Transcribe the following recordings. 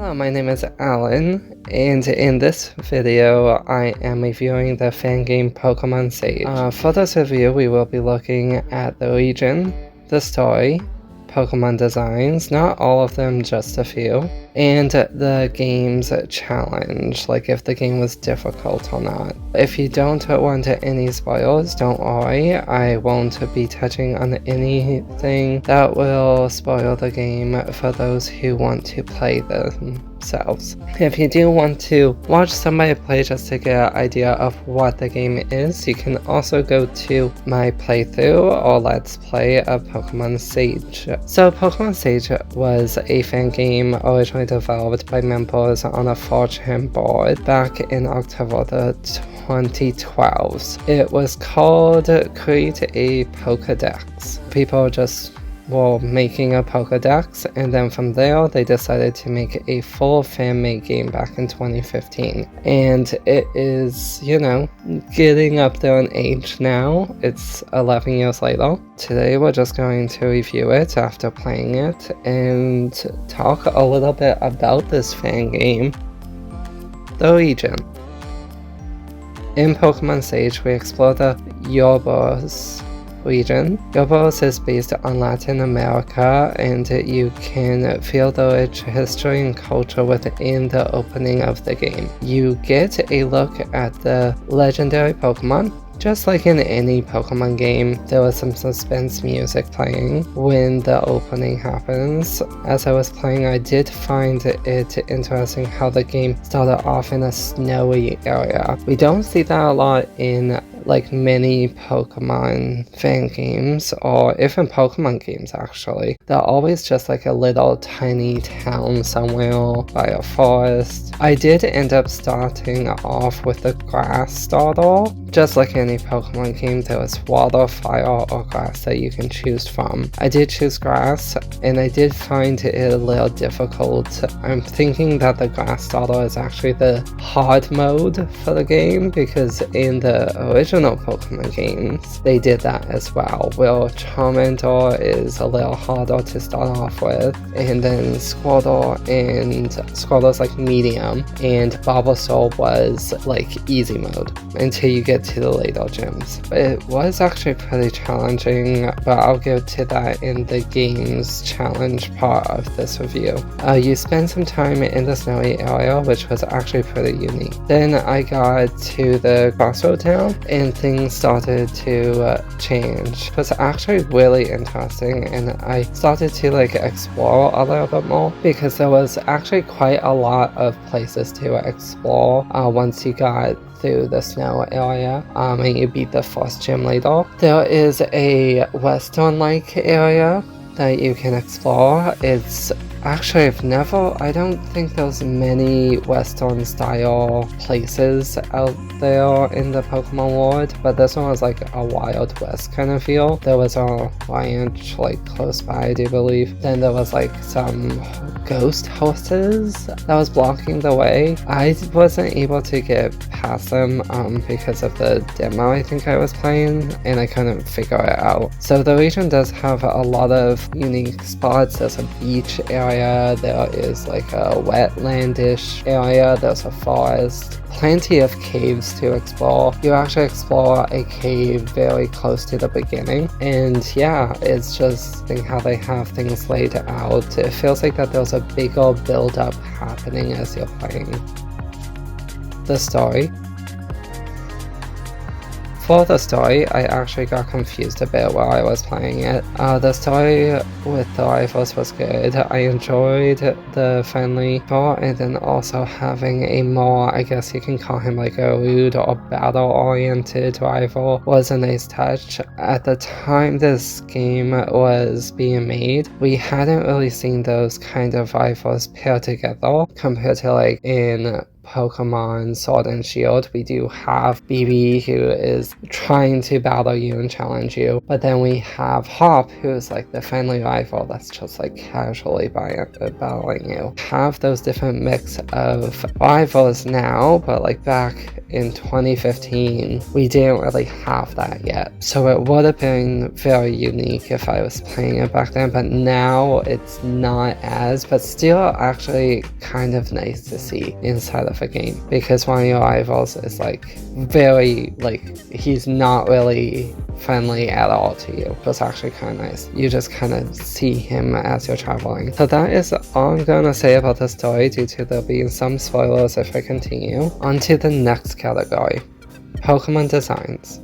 Hello, my name is Alan, and in this video, I am reviewing the fan game Pokemon Sage. For this review, we will be looking at the region, the story, Pokemon designs, not all of them, just a few, and the game's challenge, like if the game was difficult or not. If you don't want any spoilers, don't worry, I won't be touching on anything that will spoil the game for those who want to play themselves. If you do want to watch somebody play just to get an idea of what the game is, you can also go to my playthrough or let's play of Pokemon Sage. So Pokemon Sage was a fan game originally developed by members on a 4chan board back in October the 2012. It was called Create a Pokedex. People just were making a Pokedex, and then from there they decided to make a full fan-made game back in 2015. And it is, you know, getting up there in age now. It's 11 years later. Today we're just going to review it after playing it and talk a little bit about this fan game. The region. In Pokemon Sage, we explore the Yoros region. Yoros is based on Latin America, and you can feel the rich history and culture within the opening of the game. You get a look at the legendary Pokemon. Just like in any Pokemon game, there was some suspense music playing when the opening happens. As I was playing, I did find it interesting how the game started off in a snowy area. We don't see that a lot in like many Pokemon fan games, or even Pokemon games actually. They're always just like a little tiny town somewhere by a forest. I did end up starting off with the grass starter. Just like any Pokemon game, there was water, fire, or grass that you can choose from. I did choose grass, and I did find it a little difficult. I'm thinking that the grass starter is actually the hard mode for the game, because in the original Pokemon games, they did that as well, where Charmander is a little harder to start off with, and then Squirtle's like medium, and Bulbasaur was like easy mode, until you get to the later gyms. It was actually pretty challenging, but I'll get to that in the game's challenge part of this review. You spend some time in the snowy area, which was actually pretty unique. Then I got to the Crossroad Town, and things started to change. It was actually really interesting, and I started to like explore a little bit more, because there was actually quite a lot of places to explore once you got through the snow area, and you beat the first gym later. There is a western-like area that you can explore. It's actually, I don't think there's many Western style places out there in the Pokemon world, but this one was like a Wild West kind of feel. There was a ranch like close by, I do believe. Then there was like some ghost houses that was blocking the way. I wasn't able to get past them because of the demo I think I was playing, and I couldn't figure it out. So the region does have a lot of unique spots. There's a beach area, there is like a wetlandish area, there's a forest, plenty of caves to explore. You actually explore a cave very close to the beginning, and yeah, it's just how they have things laid out. It feels like that there's a bigger build-up happening as you're playing. The story. For the story, I actually got confused a bit while I was playing it. The story with the rivals was good. I enjoyed the friendly thought, and then also having a more, I guess you can call him like a rude or battle-oriented rival was a nice touch. At the time this game was being made, we hadn't really seen those kind of rivals pair together compared to like in Pokemon Sword and Shield, we do have BB, who is trying to battle you and challenge you, but then we have Hop, who's like the friendly rival that's just like casually battling you. Have those different mix of rivals now, but like back in 2015, we didn't really have that yet. So it would have been very unique if I was playing it back then, but now it's not as, but still actually kind of nice to see inside of a game, because one of your rivals is like very, like, he's not really friendly at all to you. It's actually kind of nice. You just kind of see him as you're traveling. So that is all I'm gonna say about the story, due to there being some spoilers if I continue. On to the next category, Pokemon designs.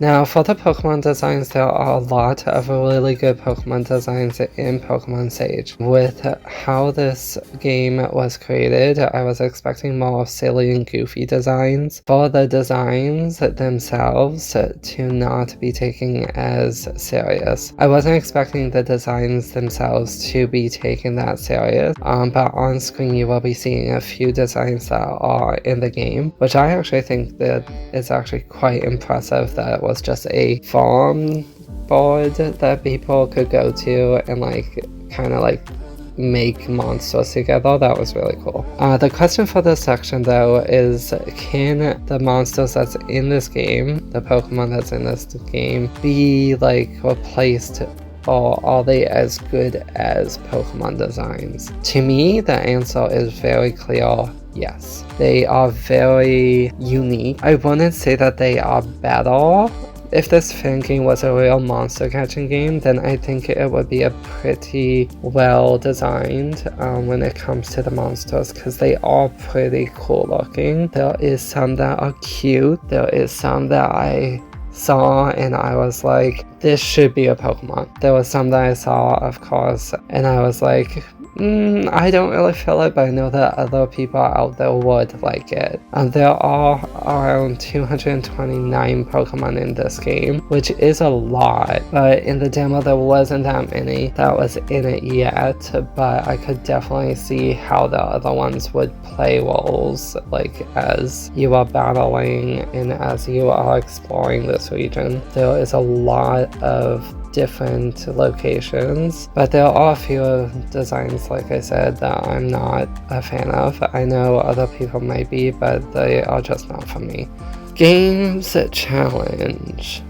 Now, for the Pokemon designs, there are a lot of really good Pokemon designs in Pokemon Sage. With how this game was created, I was expecting more silly and goofy designs. For the designs themselves to not be taken as serious. I wasn't expecting the designs themselves to be taken that serious, but on screen you will be seeing a few designs that are in the game, which I actually think that is actually quite impressive that it was just a farm board that people could go to and like kind of like make monsters together. That was really cool. The question for this section though is, can the monsters that's in this game, the Pokemon that's in this game, be like replaced, or are they as good as Pokemon designs? To me, the answer is very clear. Yes, they are very unique. I wouldn't say that they are better. If this fan game was a real monster catching game, then I think it would be a pretty well designed when it comes to the monsters, because they are pretty cool looking. There is some that are cute. There is some that I saw and I was like, this should be a Pokemon. There was some that I saw, of course, and I was like, I don't really feel it, but I know that other people out there would like it. There are around 229 Pokemon in this game, which is a lot, but in the demo there wasn't that many that was in it yet, but I could definitely see how the other ones would play roles, like as you are battling and as you are exploring this region. There is a lot of different locations, but there are a few designs, like I said, that I'm not a fan of. I know other people might be, but they are just not for me. Games challenge.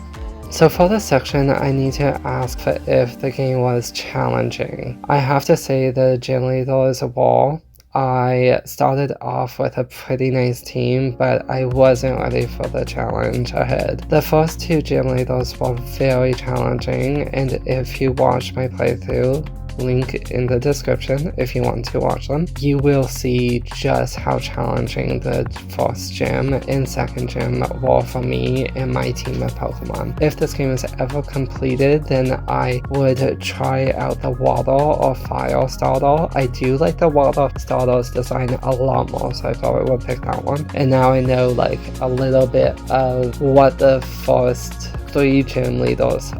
So for this section, I need to ask for if the game was challenging. I have to say the gym leader is a wall. I started off with a pretty nice team, but I wasn't ready for the challenge ahead. The first two gym leaders were very challenging, and if you watch my playthrough, link in the description if you want to watch them, you will see just how challenging the first gym and second gym were for me and my team of Pokemon. If this game is ever completed, then I would try out the water or fire starter. I do like the water starter's design a lot more, so I probably would pick that one. And now I know like a little bit of what the first three gym leaders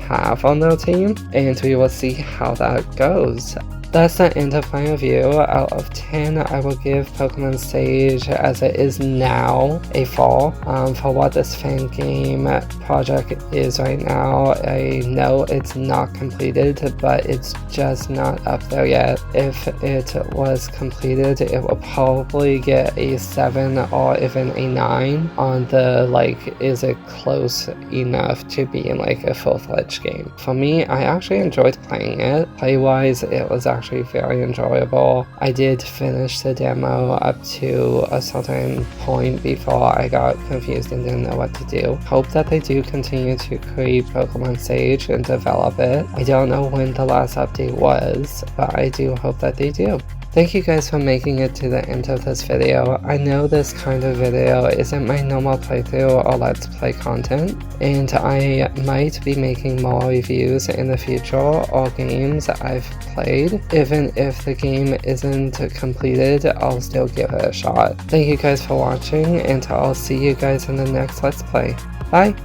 have on their team, and we will see how that goes. That's the end of my review. Out of 10, I will give Pokemon Sage, as it is now, a 4. For what this fan game project is right now, I know it's not completed, but it's just not up there yet. If it was completed, it will probably get a 7 or even a 9 on the, like, is it close enough to be in like a full-fledged game. For me, I actually enjoyed playing it. Play-wise, it was actually very enjoyable. I did finish the demo up to a certain point before I got confused and didn't know what to do. Hope that they do continue to create Pokemon Sage and develop it. I don't know when the last update was, but I do hope that they do. Thank you guys for making it to the end of this video. I know this kind of video isn't my normal playthrough or let's play content, and I might be making more reviews in the future or games I've played. Even if the game isn't completed, I'll still give it a shot. Thank you guys for watching, and I'll see you guys in the next Let's Play. Bye!